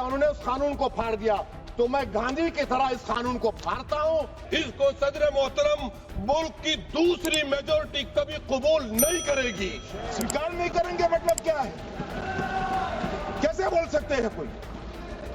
उन्होंने उस कानून को फाड़ दिया, तो मैं गांधी की तरह इस कानून को फाड़ता हूं। इसको सदर मोहतरम मुल्क की दूसरी मेजोरिटी कभी कबूल नहीं करेगी। स्वीकार नहीं करेंगे मतलब क्या है? कैसे बोल सकते हैं कोई?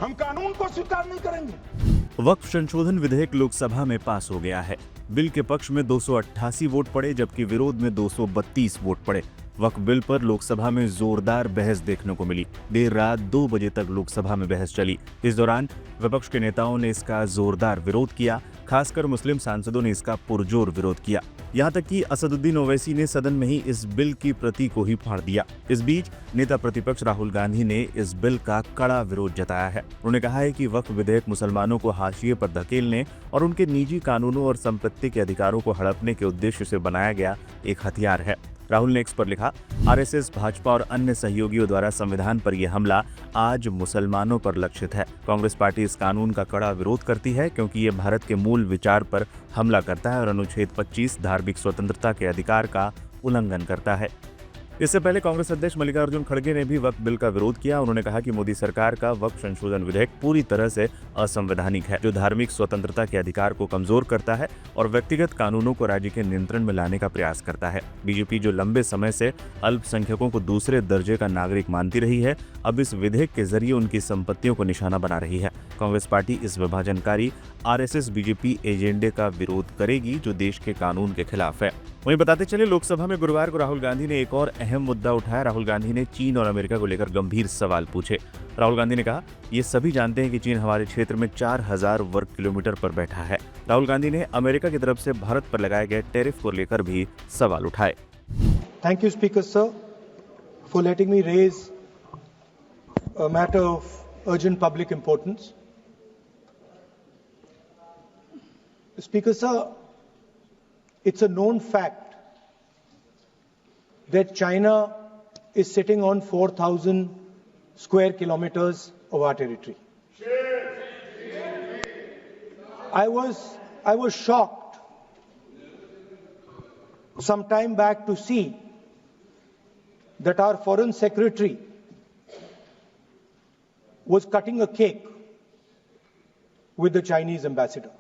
हम कानून को स्वीकार नहीं करेंगे। वक्फ संशोधन विधेयक लोकसभा में पास हो गया है। बिल के पक्ष में 288 वोट पड़े, जबकि विरोध में 232 वोट पड़े। वक्फ बिल पर लोकसभा में जोरदार बहस देखने को मिली। देर रात 2 बजे तक लोकसभा में बहस चली। इस दौरान विपक्ष के नेताओं ने इसका जोरदार विरोध किया। खासकर मुस्लिम सांसदों ने इसका पुरजोर विरोध किया। यहाँ तक कि असदुद्दीन ओवैसी ने सदन में ही इस बिल की प्रति को ही फाड़ दिया। इस बीच नेता प्रतिपक्ष राहुल गांधी ने इस बिल का कड़ा विरोध जताया है। उन्होंने कहा है कि वक्फ विधेयक मुसलमानों को हाशिए पर धकेलने और उनके निजी कानूनों और संपत्ति के अधिकारों को हड़पने के उद्देश्य से बनाया गया एक हथियार है। राहुल ने एक्स पर लिखा, आरएसएस, भाजपा और अन्य सहयोगियों द्वारा संविधान पर यह हमला आज मुसलमानों पर लक्षित है। कांग्रेस पार्टी इस कानून का कड़ा विरोध करती है क्योंकि ये भारत के मूल विचार पर हमला करता है और अनुच्छेद 25 धार्मिक स्वतंत्रता के अधिकार का उल्लंघन करता है। इससे पहले कांग्रेस अध्यक्ष मल्लिकार्जुन खड़गे ने भी वक्फ बिल का विरोध किया। उन्होंने कहा कि मोदी सरकार का वक्फ संशोधन विधेयक पूरी तरह से असंवैधानिक है, जो धार्मिक स्वतंत्रता के अधिकार को कमजोर करता है और व्यक्तिगत कानूनों को राज्य के नियंत्रण में लाने का प्रयास करता है। बीजेपी, जो लंबे समय से अल्पसंख्यकों को दूसरे दर्जे का नागरिक मानती रही है, अब इस विधेयक के जरिए उनकी संपत्तियों को निशाना बना रही है। कांग्रेस पार्टी इस विभाजनकारी आरएसएस बीजेपी एजेंडे का विरोध करेगी, जो देश के कानून के खिलाफ है। वहीं बताते चले, लोकसभा में गुरुवार को राहुल गांधी ने एक और अहम मुद्दा उठाया। राहुल गांधी ने चीन और अमेरिका को लेकर गंभीर सवाल पूछे। राहुल गांधी ने कहा, ये सभी जानते हैं कि चीन हमारे क्षेत्र में 4000 वर्ग किलोमीटर पर बैठा है। राहुल गांधी ने अमेरिका की तरफ से भारत पर लगाए गए टैरिफ को लेकर भी सवाल उठाए। Thank you speaker sir for letting me raise a matter of urgent public importance. Speaker sir, it's a known fact that China is sitting on 4,000 square kilometers of our territory. I was shocked some time back to see that our foreign secretary was cutting a cake with the Chinese ambassador.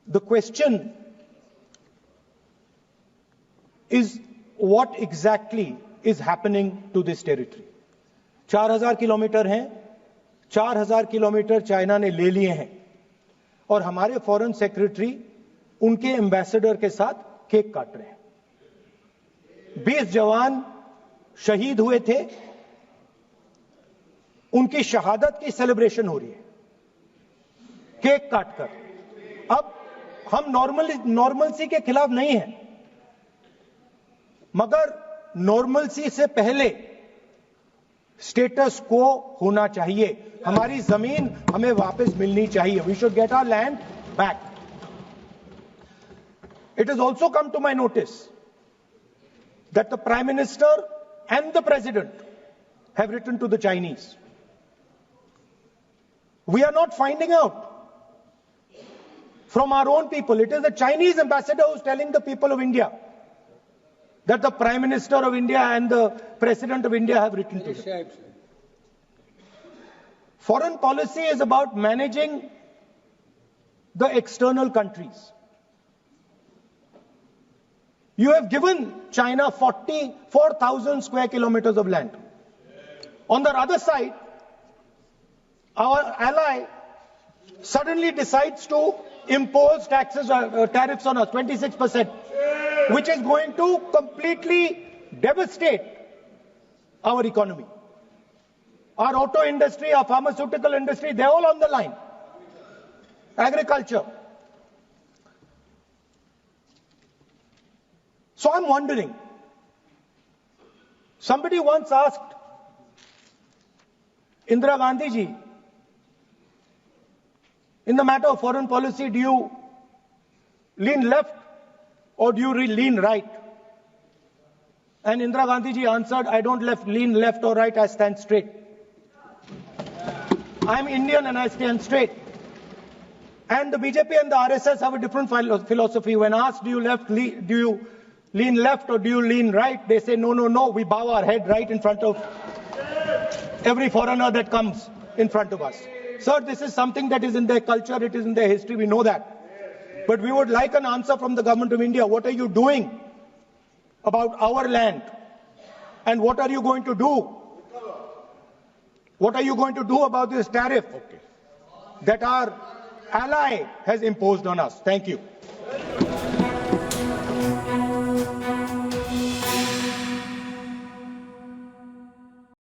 The question is, what exactly is happening to this territory? 4000 kilometre हैं, 4000 kilometre China ने ले लिए हैं और हमारे foreign secretary उनके ambassador के साथ केक काट रहे हैं। 20 जवान शहीद हुए थे, उनकी शहादत की सेलिब्रेशन हो रही है केक काटकर। अब हम नॉर्मलसी के खिलाफ नहीं हैं, मगर नॉर्मलसी से पहले स्टेटस को होना चाहिए। हमारी जमीन हमें वापस मिलनी चाहिए। We should get our land back. It is also come to my notice that the prime minister and the president have written to the Chinese. We are not finding out from our own people. It is the Chinese ambassador who's telling the people of India that the Prime Minister of India and the President of India have written to them. Foreign policy is about managing the external countries. You have given China 44,000 square kilometers of land. On the other side, our ally suddenly decides to impose tariffs on us, 26%, which is going to completely devastate our economy. Our auto industry, our pharmaceutical industry, they're all on the line. Agriculture. So I'm wondering, somebody once asked Indira Gandhi ji, in the matter of foreign policy, do you lean left or do you lean right? And Indira Gandhi ji answered, I don't lean left or right, I stand straight. I'm Indian and I stand straight. And the BJP and the RSS have a different philosophy. When asked, do you lean left or do you lean right? They say, no, no, no. We bow our head right in front of every foreigner that comes in front of us. Sir, this is something that is in their culture. It is in their history. We know that. But we would like an answer from the government of India. What are you doing about our land? And what are you going to do? What are you going to do about this tariff that our ally has imposed on us? Thank you.